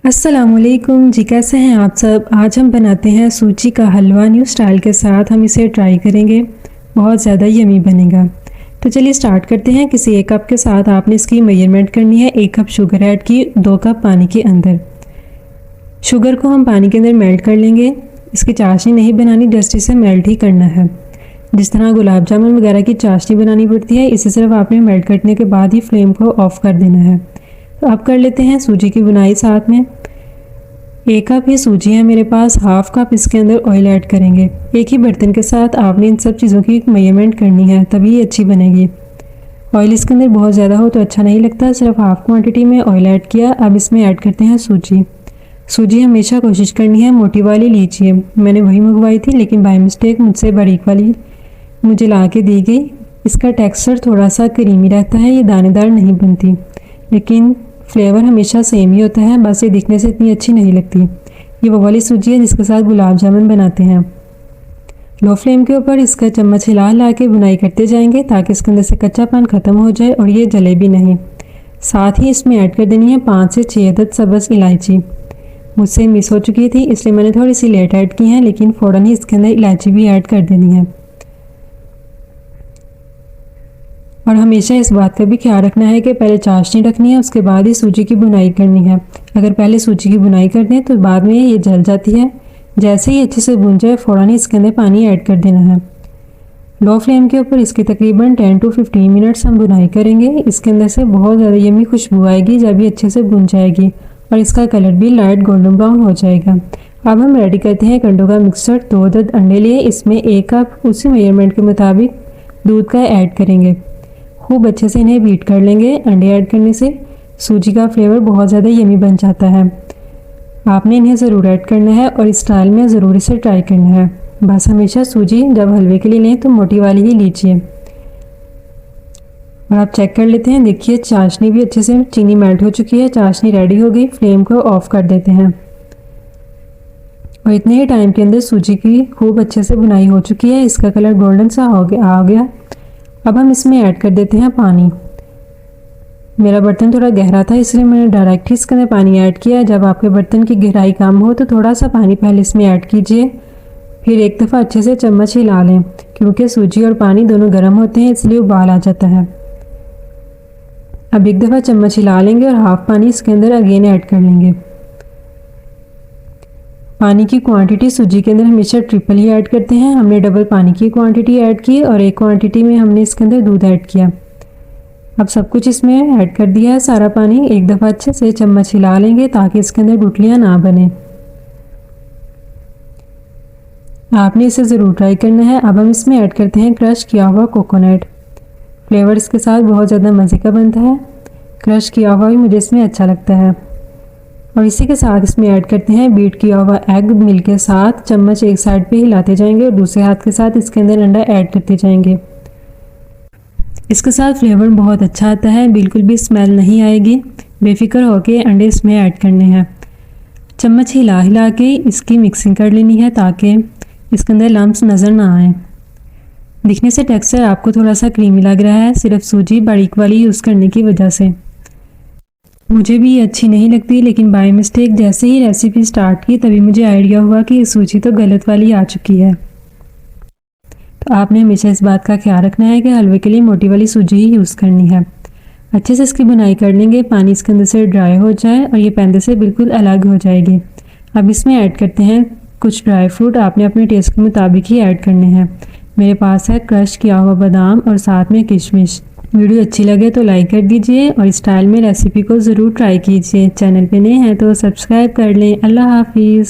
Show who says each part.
Speaker 1: अस्सलामुअलैकुम जी, कैसे हैं आप सब। आज हम बनाते हैं सूजी का हलवा न्यू स्टाइल के साथ। हम इसे ट्राई करेंगे, बहुत ज़्यादा यमी बनेगा। तो चलिए स्टार्ट करते हैं। किसी एक कप के साथ आपने इसकी मेजरमेंट करनी है। 1 कप शुगर ऐड की 2 कप पानी के अंदर। शुगर को हम पानी के अंदर मेल्ट कर लेंगे। इसकी चाशनी नहीं बनानी, जस्ट इसे मेल्ट ही करना है। जिस तरह गुलाब जामुन वगैरह की चाशनी बनानी पड़ती है, इसे सिर्फ आपने मेल्ट करने के बाद ही फ्लेम को ऑफ कर देना है। तो अब कर लेते हैं सूजी की बुनाई। साथ में 1 कप ही सूजी है मेरे पास, हाफ कप इसके अंदर ऑयल ऐड करेंगे। एक ही बर्तन के साथ आपने इन सब चीज़ों की मेजरमेंट करनी है, तभी ये अच्छी बनेगी। ऑयल इसके अंदर बहुत ज़्यादा हो तो अच्छा नहीं लगता। सिर्फ हाफ क्वांटिटी में ऑयल ऐड किया। अब इसमें ऐड करते हैं सूजी। सूजी हमेशा कोशिश करनी है मोटी वाली लीजिए। मैंने वही मंगवाई थी, लेकिन बाय मिस्टेक मुझसे बारीक वाली मुझे ला के दी गई। इसका टेक्सचर थोड़ा सा क्रीमी रहता है, ये दानेदार नहीं बनती, लेकिन फ्लेवर हमेशा सेम ही होता है। बस ये दिखने से इतनी अच्छी नहीं लगती। ये वो वाली सूजी है जिसके साथ गुलाब जामुन बनाते हैं। लो फ्लेम के ऊपर इसका चम्मच हिला हिला के बुनाई करते जाएंगे, ताकि इसके अंदर से कच्चापन ख़त्म हो जाए और ये जले भी नहीं। साथ ही इसमें ऐड कर देनी है 5 से 6 अदद सब्ज़ इलायची। मुझसे मिस हो चुकी थी, इसलिए मैंने थोड़ी सी लेट ऐड की है, लेकिन फ़ौरन ही इसके अंदर इलायची भी ऐड कर देनी है। और हमेशा इस बात का भी ख्याल रखना है कि पहले चाशनी रखनी है, उसके बाद ही सूजी की बुनाई करनी है। अगर पहले सूजी की बुनाई कर दें तो बाद में ये जल जाती है। जैसे ही अच्छे से भुन जाए, फ़ौरन ही इसके अंदर पानी ऐड कर देना है। लो फ्लेम के ऊपर इसकी तकरीबन 10 to 15 मिनट्स हम बुनाई करेंगे। इसके अंदर से बहुत ज़्यादा यमी खुशबू आएगी जब ये अच्छे से भुन जाएगी, और इसका कलर भी लाइट गोल्डन ब्राउन हो जाएगा। अब हम रेडी करते हैं कंडों का मिक्सचर। 2 अदद अंडे लिए, इसमें 1 कप उसी मेजरमेंट के मुताबिक दूध का ऐड करेंगे। खूब अच्छे से इन्हें बीट कर लेंगे। अंडे ऐड करने से सूजी का फ्लेवर बहुत ज़्यादा यमी बन जाता है। आपने इन्हें ज़रूर ऐड करना है और इस स्टाइल में ज़रूर इसे ट्राई करना है। बस हमेशा सूजी जब हलवे के लिए लें तो मोटी वाली ही लीजिए। और आप चेक कर लेते हैं, देखिए चाशनी भी अच्छे से चीनी मेल्ट हो चुकी है, चाशनी रेडी हो गई। फ्लेम को ऑफ कर देते हैं और इतने ही टाइम के अंदर सूजी की खूब अच्छे से बुनाई हो चुकी है। इसका कलर गोल्डन सा आ गया। अब हम इसमें ऐड कर देते हैं पानी। मेरा बर्तन थोड़ा गहरा था, इसलिए मैंने डायरेक्ट ही इसके अंदर पानी ऐड किया। जब आपके बर्तन की गहराई कम हो तो थोड़ा सा पानी पहले इसमें ऐड कीजिए, फिर एक दफ़ा अच्छे से चम्मच हिला लें, क्योंकि सूजी और पानी दोनों गर्म होते हैं, इसलिए उबाल आ जाता है। अब एक दफ़ा चम्मच हिला लेंगे और हाफ पानी इसके अंदर अगेन ऐड कर लेंगे। पानी की क्वांटिटी सूजी के अंदर हमेशा ट्रिपल ही ऐड करते हैं। हमने डबल पानी की क्वांटिटी ऐड की और एक क्वांटिटी में हमने इसके अंदर दूध ऐड किया। अब सब कुछ इसमें ऐड कर दिया है, सारा पानी। एक दफ़ा अच्छे से चम्मच हिला लेंगे ताकि इसके अंदर गुठलियाँ ना बने। आपने इसे ज़रूर ट्राई करना है। अब हम इसमें ऐड करते हैं क्रश किया हुआ कोकोनट। फ्लेवर इसके साथ बहुत ज़्यादा मज़े का बनता है। क्रश किया हुआ भी मुझे इसमें अच्छा लगता है। और इसी के साथ इसमें ऐड करते हैं बीट किया हुआ एग मिल्क के साथ। चम्मच एक साइड पे हिलाते जाएंगे और दूसरे हाथ के साथ इसके अंदर अंडा ऐड करते जाएंगे। इसके साथ फ्लेवर बहुत अच्छा आता है, बिल्कुल भी स्मेल नहीं आएगी। बेफिक्र होके अंडे इसमें ऐड करने हैं। चम्मच हिला हिला के इसकी मिक्सिंग कर लेनी है, ताकि इसके अंदर लम्स नज़र ना आए। दिखने से टेक्सचर आपको थोड़ा सा क्रीमी लग रहा है, सिर्फ सूजी बारीक वाली यूज़ करने की वजह से। मुझे भी ये अच्छी नहीं लगती, लेकिन बाय मिस्टेक जैसे ही रेसिपी स्टार्ट की तभी मुझे आइडिया हुआ कि ये सूजी तो गलत वाली आ चुकी है। तो आपने हमेशा इस बात का ख्याल रखना है कि हलवे के लिए मोटी वाली सूजी ही यूज़ करनी है। अच्छे से इसकी बुनाई कर लेंगे, पानी इसके अंदर से ड्राई हो जाए और ये पैंदे से बिल्कुल अलग हो जाएगी। अब इसमें ऐड करते हैं कुछ ड्राई फ्रूट। आपने अपने टेस्ट के मुताबिक ही ऐड करने हैं। मेरे पास है क्रश किया हुआ बादाम और साथ में किशमिश। वीडियो अच्छी लगे तो लाइक कर दीजिए और इस स्टाइल में रेसिपी को ज़रूर ट्राई कीजिए। चैनल पे नए हैं तो सब्सक्राइब कर लें। अल्लाह हाफिज़।